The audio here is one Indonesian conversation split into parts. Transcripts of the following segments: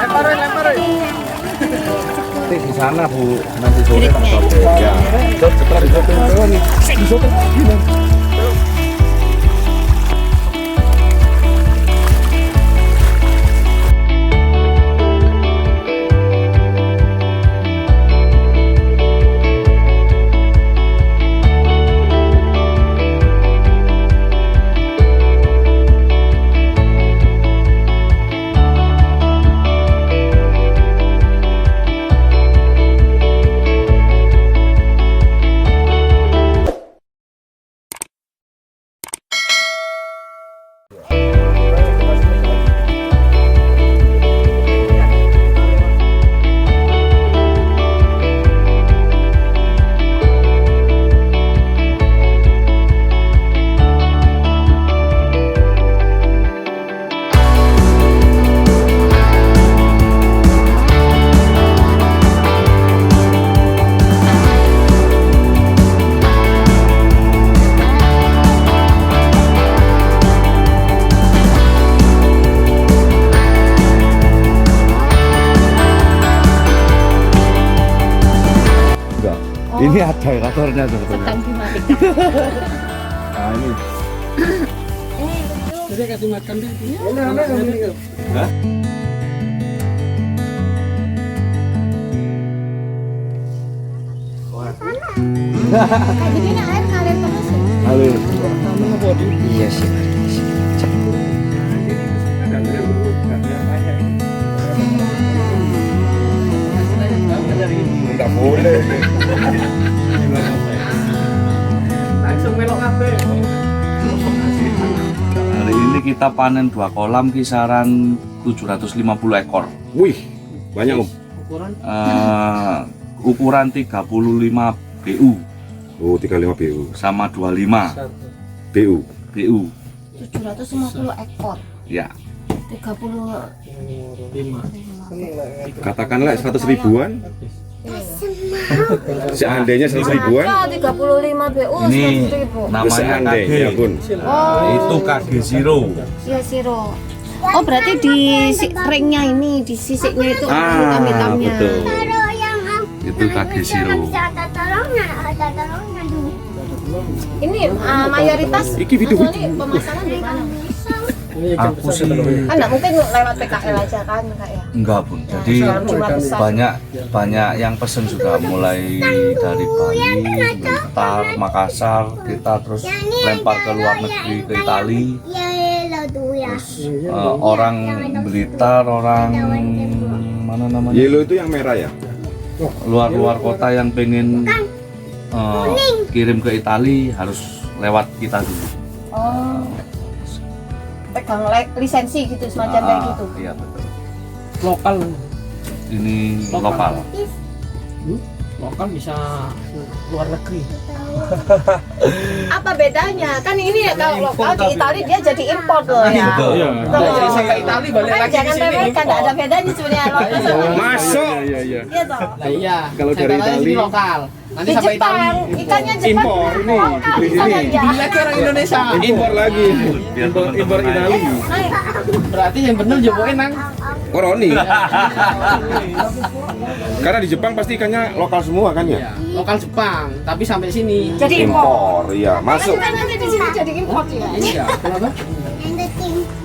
Lemparin. Nanti di sana Bu, nanti sore tak sobek. Ya. Setelah disobek nih. Disobek gini. Ini ada eratornya sebetulnya. Sedang dimatikan. Nah ini. Jadi kasih makan dia. Hah? Jadi ini air ngalir terus ya? Ngalir. Iya sih. Enggak boleh. Langsung melok kabeh. Hari ini kita panen 2 kolam kisaran 750 ekor. Wih, banyak Om. Ukuran Ukuran 35 BU Oh, 35 BU. sama 25 BU. BU. 750 ekor. Ya, 35. 5. Katakanlah 100 ribuan. Seandainya 100 ribuan. Ya, 35 BU ini 100.000. namanya Seandainya KG. pun. Itu KG Zero. Iya, Siro. Oh, berarti di ringnya ini, di sisiknya itu Ah, hitam-hitamnya. betul. Itu KG Zero. Ini mayoritas Iki video. ini pemasaran di mana? Aku sih Kan nggak mungkin lewat PKL aja kan, Kak ya? enggak Bun. Jadi Jumlah besar. banyak yang pesen sudah mulai dari Bali, Blitar, Makassar, kita terus lempar ke luar negeri ke Itali. Orang Blitar, orang mana namanya? Yellow itu yang merah ya? Luar kota yang pengen kirim ke Itali harus lewat kita dulu. Oh. Pegang lisensi gitu semacam kayak gitu. Iya betul. Lokal. Ini lokal. Lokal bisa luar negeri. Apa bedanya? Kan ini ya kalau lokal di Italia dia jadi import loh ya. Betul. Iya. Betul. Dari saya ke Itali balik Kan lagi di jangan sini remehkan, impor. nggak ada bedanya sebenarnya lokal sama Masuk. iya toh. Nah, iya. Kalau Saya dari taruhnya Itali. sini lokal. Nanti Di sampai Jepang, Itali. ikannya Jepang. Impor ini, dibeli Ikannya sini. ya. Beli lagi orang Indonesia. Impor lagi. Biar Impor teman-teman Itali. Naik. Berarti yang bener jobokin nang. Koroni. Karena di Jepang pasti ikannya lokal semua kan ya? Iya, lokal Jepang, tapi sampai sini. Jadi impor. Iya, masuk. Kan nanti di sini jadi import ya. Iya, kenapa?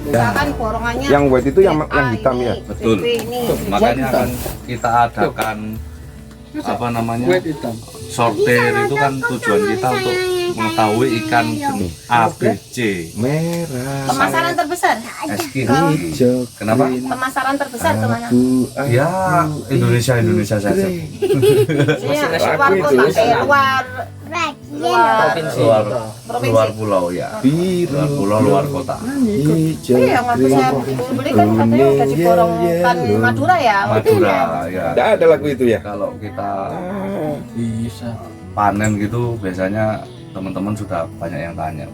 Misalkan borongannya Yang white itu yang hitam ya? ini, Betul. ini. Makanya kan kita adakan apa namanya hitam. sortir itu kan tujuan kita untuk mengetahui ikan jenis A, B, C, Merah. Pemasaran terbesar. SK. Hijau. Kenapa? Pemasaran terbesar kemana? Ya Indonesia saja. Iya, luar Laku kota, itu. luar Provinsi. Luar pulau ya. Biru. Luar pulau, luar kota. Hijau. Iya, yang waktu saya beli kan katanya udah diborongkan Madura ya. Madura ya. Tidak ada lagu itu ya? Kalau kita Bisa. panen gitu biasanya teman-teman sudah banyak yang tanya.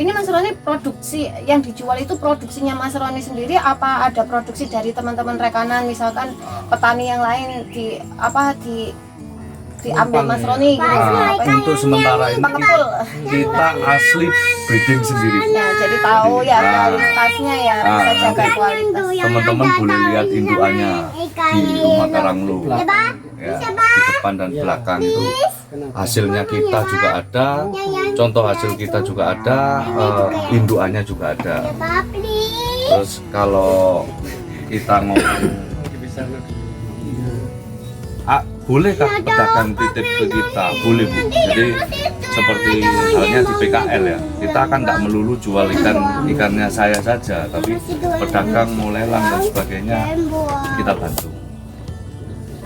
Ini Mas Roni produksi yang dijual itu produksinya Mas Roni sendiri apa ada produksi dari teman-teman rekanan misalkan petani yang lain di diambil Mas Roni gitu. Nah, untuk sementara ini Pengepul. kita asli breeding sendiri. Ya, jadi tahu ya Nah. kualitasnya ya, bisa jaga kualitas. Teman-teman boleh lihat indukannya di rumah Karanglo. Ya, di depan dan belakang itu hasilnya kita juga ada, contoh hasil kita juga ada, indukannya juga ada. Terus kalau kita ngomong, bolehkah pedagang titip ke kita? Boleh Bu. Jadi seperti halnya di PKL ya, kita kan tidak melulu jual ikannya saya saja, tapi pedagang mau lelang dan sebagainya kita bantu.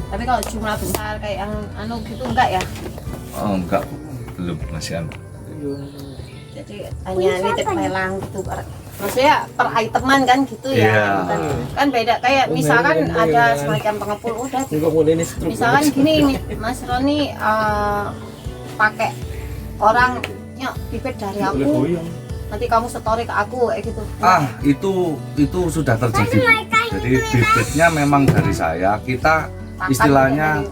Tapi kalau jumlah besar kayak yang anu gitu enggak ya? Oh enggak, belum, masih anu. Jadi hanya nitip lelang gitu, maksudnya per iteman kan gitu ya. Iya. Kan beda kayak misalkan ada semacam pengepul udah. Misalkan gini Mas Roni pakai orang nyok bibit dari aku, nanti kamu story ke aku kayak gitu. Itu sudah terjadi. Jadi bibitnya memang dari saya, kita istilahnya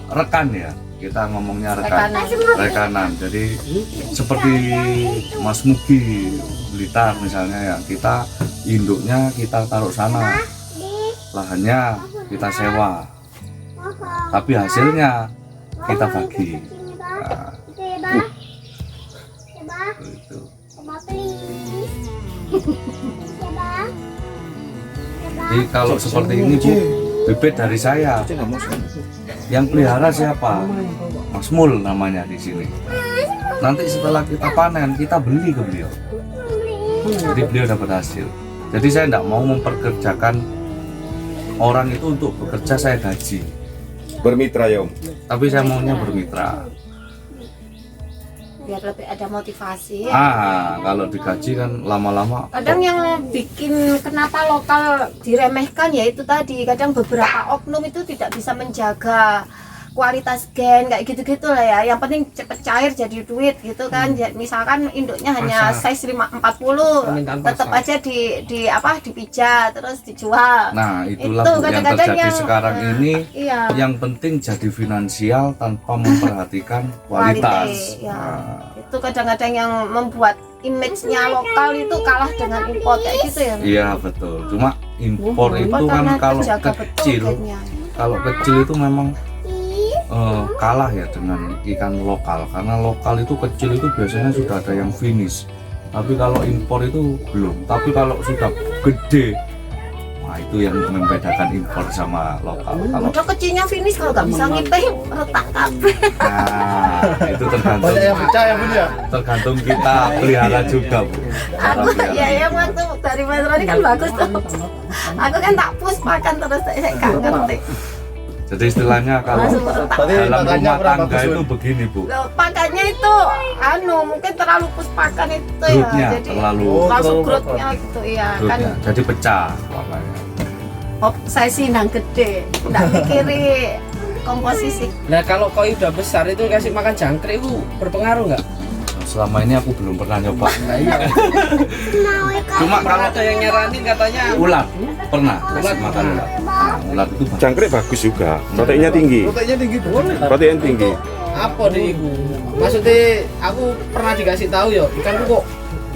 rekan ya, kita ngomongnya rekanan. Jadi seperti Mas Mugi Blitar misalnya ya, kita induknya kita taruh sana, lahannya kita sewa, tapi hasilnya kita bagi. Nah, itu. Jadi kalau seperti ini Bu, bibit dari saya. Yang pelihara siapa? Mas Mul namanya di sini. Nanti setelah kita panen, kita beli ke beliau. Jadi beliau dapat hasil. Jadi saya tidak mau memperkerjakan orang itu untuk bekerja, saya gaji. Bermitra ya Om. Tapi saya maunya bermitra. Biar lebih ada motivasi. Kalau digaji kan lama-lama. Kadang yang bikin kenapa lokal diremehkan ya itu tadi, kadang beberapa oknum itu tidak bisa menjaga kualitas gen kayak gitu-gitu lah ya. Yang penting cepet cair jadi duit gitu kan. Misalkan induknya hanya size 40, tetap aja dipijat terus dijual. Nah, itulah Itu Bu, yang kadang-kadang terjadi yang- sekarang ini. Iya. Yang penting jadi finansial tanpa memperhatikan kualitas. Ya. Nah, Itu kadang-kadang yang membuat image-nya lokal itu kalah dengan impor kayak gitu ya. iya betul. Cuma impor itu kan karena kalau terjaga betul kecil, gennya. itu memang kalah ya dengan ikan lokal, karena lokal itu kecil itu biasanya sudah ada yang finish, tapi kalau impor itu belum. Tapi kalau sudah gede, wah itu yang membedakan impor sama lokal. Kalau Udah kecilnya finish, kalau nggak bisa ngipeh retak kabeh. nah, itu tergantung tergantung kita pelihara juga Bu. Cara Aku pelihara. ya waktu dari Mas Roni kan bagus tuh. Aku kan tak push makan terus saya nggak ngerti. Jadi istilahnya kalau Langsung retak. dalam rumah tangga itu begini Bu, Loh, pakannya itu mungkin terlalu push pakan itu ya. growth-nya Jadi terlalu langsung growth-nya gitu ya kan. growth-nya jadi pecah makanya. Saya sih nang gede, nggak mikiri komposisi. Nah kalau koi udah besar itu kasih makan jangkrik itu berpengaruh nggak? Selama ini aku belum pernah nyoba. Cuma Kalau kalau ada yang nyaranin katanya ulat pernah kasih makan ulat. Nah, ulat itu bagus. Jangkrik bagus juga, proteinnya tinggi. Protein tinggi. apa nih ibu? Maksudnya aku pernah dikasih tahu ya ikanku kok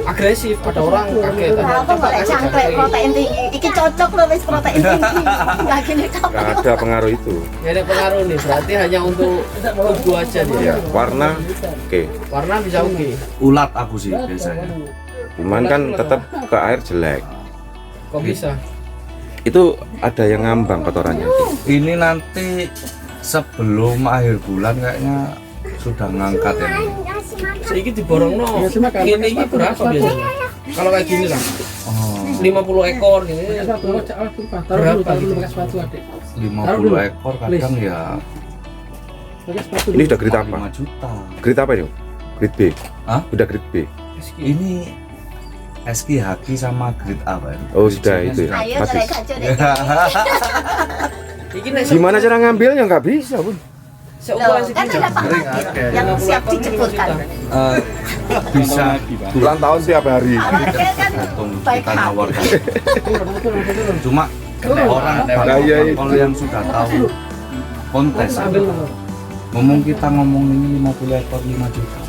agresif, ada orang kaget. Nah, aku boleh jangkrik protein tinggi. Iki cocok loh wis protein tinggi. Nggak gini tok. Nggak ada pengaruh itu. Nggak ada pengaruh nih, berarti hanya untuk tubuh aja dia. Ya, warna oke. Warna bisa oke. Ulat aku sih biasanya. Cuman kan tetap ke air jelek. Kok bisa? Itu ada yang ngambang kotorannya. Ini nanti sebelum akhir bulan kayaknya sudah ngangkat ya. Sedikit diborong no. Ini berapa biasanya? Kalau kayak gini lah, Oh, 50 ekor gini. Berapa gitu? 50 ekor kadang ya Ini udah grade apa? 5 juta. Grade apa ini? Grade B. Hah? Udah grade B. Ini SK Haki sama grade A Pak. Oh, sudah itu ya. Ayo Habis. cerai kacau deh. Ini nek Gimana cara ngambilnya? Nggak bisa, Bun. seukuran Loh, kan segini. ada Pak Radit yang siap dijemputkan. Bisa Ulang tahun tiap hari. Awalnya kan tergantung baik kita hati. nawarkan. Cuma orang Nah, iya, itu. kalau yang sudah tahu kontes kita ngomong ini 50 ekor 5 juta.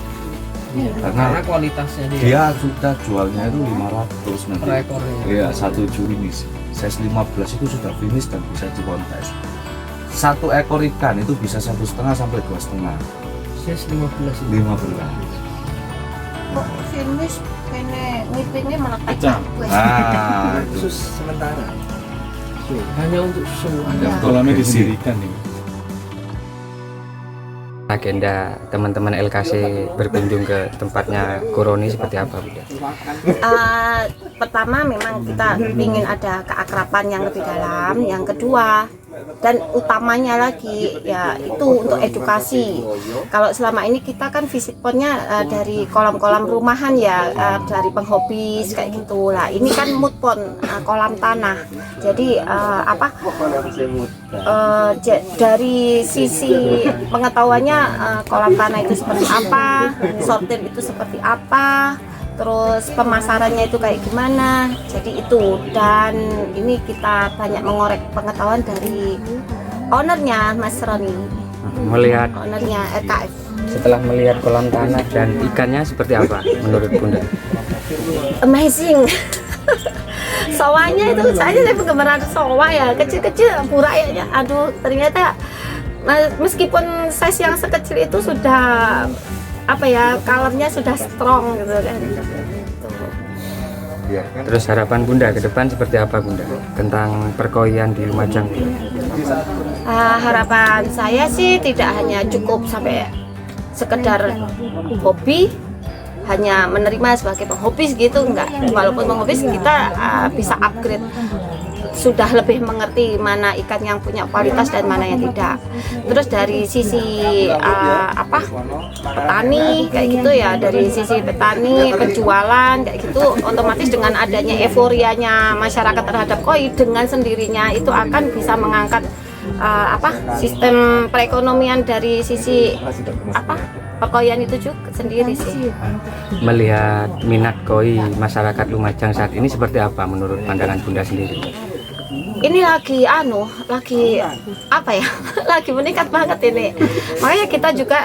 Karena Karena kualitasnya dia sudah jualnya itu 500 nanti. per ekornya. Iya, 1 finish. Size 15 itu sudah finish dan bisa dikontes. 1 ekor ikan itu bisa 1,5 sampai 2,5. Size 15 itu. 15. Kok finish kene ngipinnya malah Pecah. Nah, itu. Khusus sementara. Hanya untuk show. Ya. Kolamnya didirikan nih. Agenda teman-teman LKC berkunjung ke tempatnya Koroni seperti apa, Bunda? Pertama memang kita ingin ada keakraban yang lebih dalam. Yang kedua dan utamanya lagi ya itu untuk edukasi. Kalau selama ini kita kan visit point-nya dari kolam-kolam rumahan ya, dari penghobis kayak gitu lah. Ini kan mood pond, kolam tanah. Jadi dari sisi pengetahuannya kolam tanah itu seperti apa, sortir itu seperti apa, terus pemasarannya itu kayak gimana. Jadi itu, dan ini kita banyak mengorek pengetahuan dari ownernya Mas Roni, Melihat ownernya RKF. setelah melihat kolam tanah dan ikannya seperti apa menurut Bunda? Amazing. Sawahnya itu saya penggemar sawah ya, kecil-kecil buraknya. Aduh, ternyata meskipun size yang sekecil itu sudah apa ya, colornya sudah strong gitu kan. Terus harapan Bunda ke depan seperti apa, Bunda, tentang perkoian di Lumajang? Harapan saya sih tidak hanya cukup sampai sekedar hobi, hanya menerima sebagai penghobis gitu, enggak. Walaupun penghobis kita bisa upgrade, sudah lebih mengerti mana ikan yang punya kualitas dan mana yang tidak. Terus dari sisi petani kayak gitu ya, dari sisi petani penjualan kayak gitu, otomatis dengan adanya euforianya masyarakat terhadap koi, dengan sendirinya itu akan bisa mengangkat sistem perekonomian dari sisi perkoian itu juga sendiri sih. Melihat minat koi masyarakat Lumajang saat ini seperti apa menurut pandangan Bunda sendiri? Ini lagi lagi meningkat banget ini. Makanya kita juga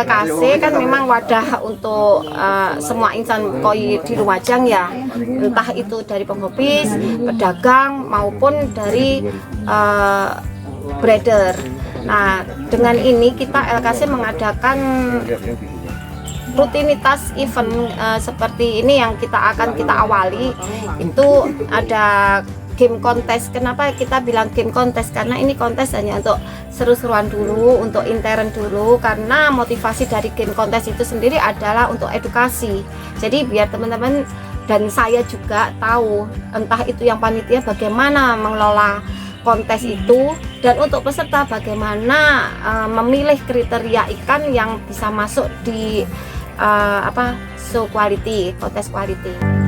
LKC kan memang wadah untuk semua insan koi di Lumajang ya, entah itu dari penghobis, pedagang maupun dari breeder. Nah, dengan ini kita LKC mengadakan rutinitas event seperti ini yang kita awali. Itu ada game kontes. Kenapa kita bilang game kontes? Karena ini kontes hanya untuk seru-seruan dulu, untuk intern dulu, karena motivasi dari game kontes itu sendiri adalah untuk edukasi. Jadi biar teman-teman dan saya juga tahu, entah itu yang panitia bagaimana mengelola kontes itu, dan untuk peserta bagaimana memilih kriteria ikan yang bisa masuk di show quality, kontes quality.